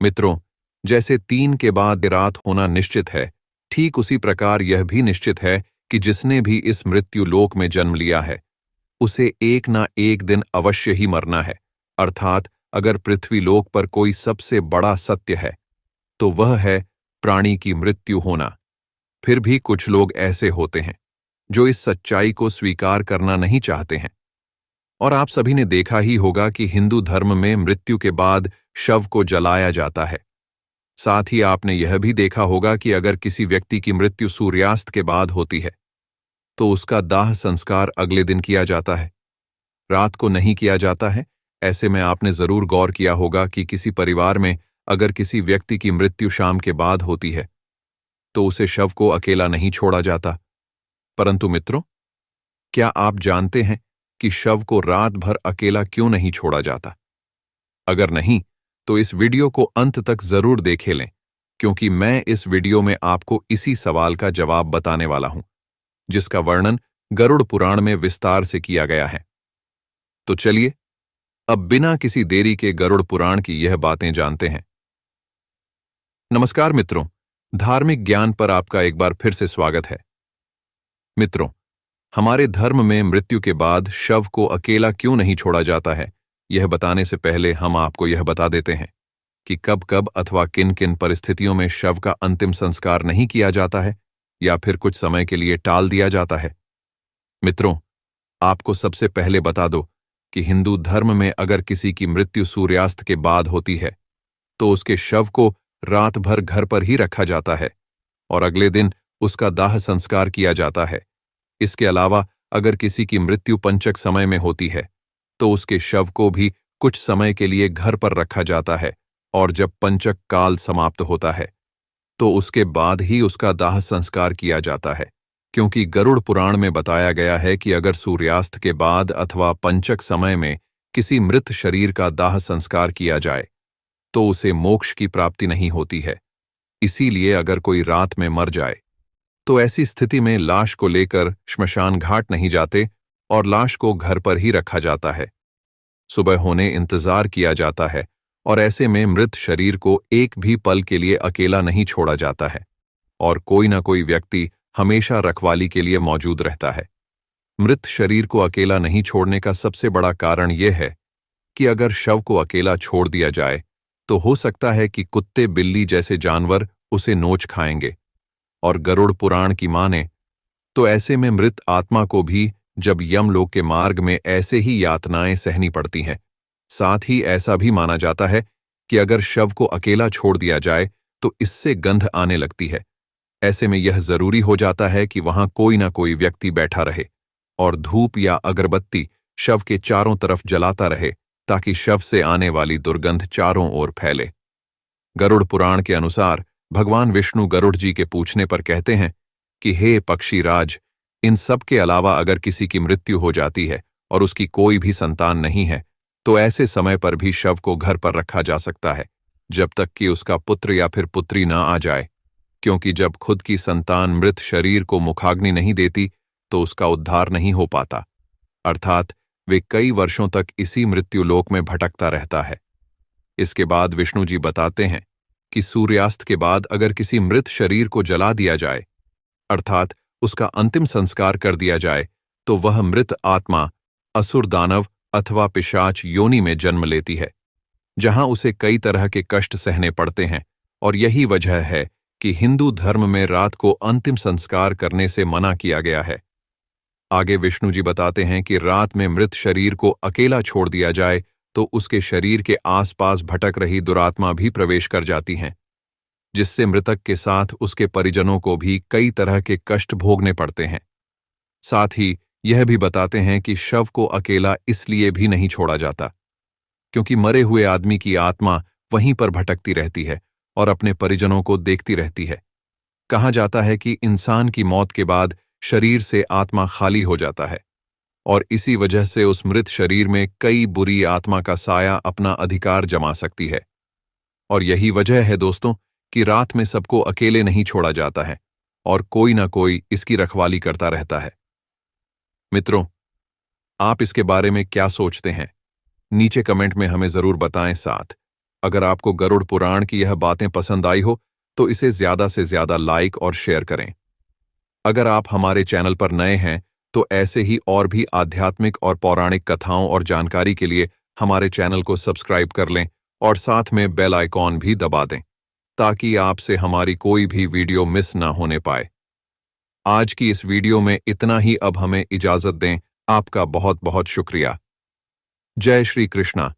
मित्रों, जैसे 3 के बाद रात होना निश्चित है, ठीक उसी प्रकार यह भी निश्चित है कि जिसने भी इस मृत्यु लोक में जन्म लिया है, उसे एक ना एक दिन अवश्य ही मरना है। अर्थात अगर पृथ्वी लोक पर कोई सबसे बड़ा सत्य है, तो वह है प्राणी की मृत्यु होना। फिर भी कुछ लोग ऐसे होते हैं जो इस सच्चाई को स्वीकार करना नहीं चाहते हैं। और आप सभी ने देखा ही होगा कि हिंदू धर्म में मृत्यु के बाद शव को जलाया जाता है। साथ ही आपने यह भी देखा होगा कि अगर किसी व्यक्ति की मृत्यु सूर्यास्त के बाद होती है, तो उसका दाह संस्कार अगले दिन किया जाता है, रात को नहीं किया जाता है। ऐसे में आपने जरूर गौर किया होगा कि किसी परिवार में अगर किसी व्यक्ति की मृत्यु शाम के बाद होती है, तो उसे शव को अकेला नहीं छोड़ा जाता। परंतु मित्रों, क्या आप जानते हैं कि शव को रात भर अकेला क्यों नहीं छोड़ा जाता? अगर नहीं, तो इस वीडियो को अंत तक जरूर देखे लें, क्योंकि मैं इस वीडियो में आपको इसी सवाल का जवाब बताने वाला हूं, जिसका वर्णन गरुड़ पुराण में विस्तार से किया गया है। तो चलिए अब बिना किसी देरी के गरुड़ पुराण की यह बातें जानते हैं। नमस्कार मित्रों, धार्मिक ज्ञान पर आपका एक बार फिर से स्वागत है। मित्रों, हमारे धर्म में मृत्यु के बाद शव को अकेला क्यों नहीं छोड़ा जाता है, यह बताने से पहले हम आपको यह बता देते हैं कि कब कब अथवा किन किन परिस्थितियों में शव का अंतिम संस्कार नहीं किया जाता है या फिर कुछ समय के लिए टाल दिया जाता है। मित्रों, आपको सबसे पहले बता दो कि हिंदू धर्म में अगर किसी की मृत्यु सूर्यास्त के बाद होती है, तो उसके शव को रात भर घर पर ही रखा जाता है और अगले दिन उसका दाह संस्कार किया जाता है। इसके अलावा अगर किसी की मृत्यु पंचक समय में होती है, तो उसके शव को भी कुछ समय के लिए घर पर रखा जाता है और जब पंचक काल समाप्त होता है, तो उसके बाद ही उसका दाह संस्कार किया जाता है। क्योंकि गरुड़ पुराण में बताया गया है कि अगर सूर्यास्त के बाद अथवा पंचक समय में किसी मृत शरीर का दाह संस्कार किया जाए, तो उसे मोक्ष की प्राप्ति नहीं होती है। इसीलिए अगर कोई रात में मर जाए, तो ऐसी स्थिति में लाश को लेकर श्मशान घाट नहीं जाते और लाश को घर पर ही रखा जाता है। सुबह होने इंतजार किया जाता है और ऐसे में मृत शरीर को एक भी पल के लिए अकेला नहीं छोड़ा जाता है और कोई ना कोई व्यक्ति हमेशा रखवाली के लिए मौजूद रहता है। मृत शरीर को अकेला नहीं छोड़ने का सबसे बड़ा कारण यह है कि अगर शव को अकेला छोड़ दिया जाए, तो हो सकता है कि कुत्ते बिल्ली जैसे जानवर उसे नोच खाएंगे। और गरुड़ पुराण की माने तो ऐसे में मृत आत्मा को भी जब यमलोक के मार्ग में ऐसे ही यातनाएं सहनी पड़ती हैं। साथ ही ऐसा भी माना जाता है कि अगर शव को अकेला छोड़ दिया जाए, तो इससे गंध आने लगती है। ऐसे में यह जरूरी हो जाता है कि वहां कोई ना कोई व्यक्ति बैठा रहे और धूप या अगरबत्ती शव के चारों तरफ जलाता रहे, ताकि शव से आने वाली दुर्गंध चारों ओर फैले। गरुड़ पुराण के अनुसार भगवान विष्णु गरुड़ जी के पूछने पर कहते हैं कि हे पक्षीराज, इन सब के अलावा अगर किसी की मृत्यु हो जाती है और उसकी कोई भी संतान नहीं है, तो ऐसे समय पर भी शव को घर पर रखा जा सकता है, जब तक कि उसका पुत्र या फिर पुत्री ना आ जाए। क्योंकि जब खुद की संतान मृत शरीर को मुखाग्नि नहीं देती, तो उसका उद्धार नहीं हो पाता। अर्थात वे कई वर्षों तक इसी मृत्युलोक में भटकता रहता है। इसके बाद विष्णु जी बताते हैं कि सूर्यास्त के बाद अगर किसी मृत शरीर को जला दिया जाए, अर्थात उसका अंतिम संस्कार कर दिया जाए, तो वह मृत आत्मा असुर दानव अथवा पिशाच योनि में जन्म लेती है, जहां उसे कई तरह के कष्ट सहने पड़ते हैं। और यही वजह है कि हिंदू धर्म में रात को अंतिम संस्कार करने से मना किया गया है। आगे विष्णु जी बताते हैं कि रात में मृत शरीर को अकेला छोड़ दिया जाए, तो उसके शरीर के आसपास भटक रही दुरात्मा भी प्रवेश कर जाती हैं, जिससे मृतक के साथ उसके परिजनों को भी कई तरह के कष्ट भोगने पड़ते हैं। साथ ही यह भी बताते हैं कि शव को अकेला इसलिए भी नहीं छोड़ा जाता, क्योंकि मरे हुए आदमी की आत्मा वहीं पर भटकती रहती है और अपने परिजनों को देखती रहती है। कहा जाता है कि इंसान की मौत के बाद शरीर से आत्मा खाली हो जाता है और इसी वजह से उस मृत शरीर में कई बुरी आत्मा का साया अपना अधिकार जमा सकती है। और यही वजह है दोस्तों कि रात में सबको अकेले नहीं छोड़ा जाता है और कोई ना कोई इसकी रखवाली करता रहता है। मित्रों, आप इसके बारे में क्या सोचते हैं? नीचे कमेंट में हमें जरूर बताएं। साथ अगर आपको गरुड़ पुराण की यह बातें पसंद आई हो तो इसे ज्यादा से ज्यादा लाइक और शेयर करें। अगर आप हमारे चैनल पर नए हैं तो ऐसे ही और भी आध्यात्मिक और पौराणिक कथाओं और जानकारी के लिए हमारे चैनल को सब्सक्राइब कर लें और साथ में बेल आइकॉन भी दबा दें ताकि आपसे हमारी कोई भी वीडियो मिस ना होने पाए। आज की इस वीडियो में इतना ही। अब हमें इजाजत दें। आपका बहुत बहुत शुक्रिया। जय श्री कृष्णा।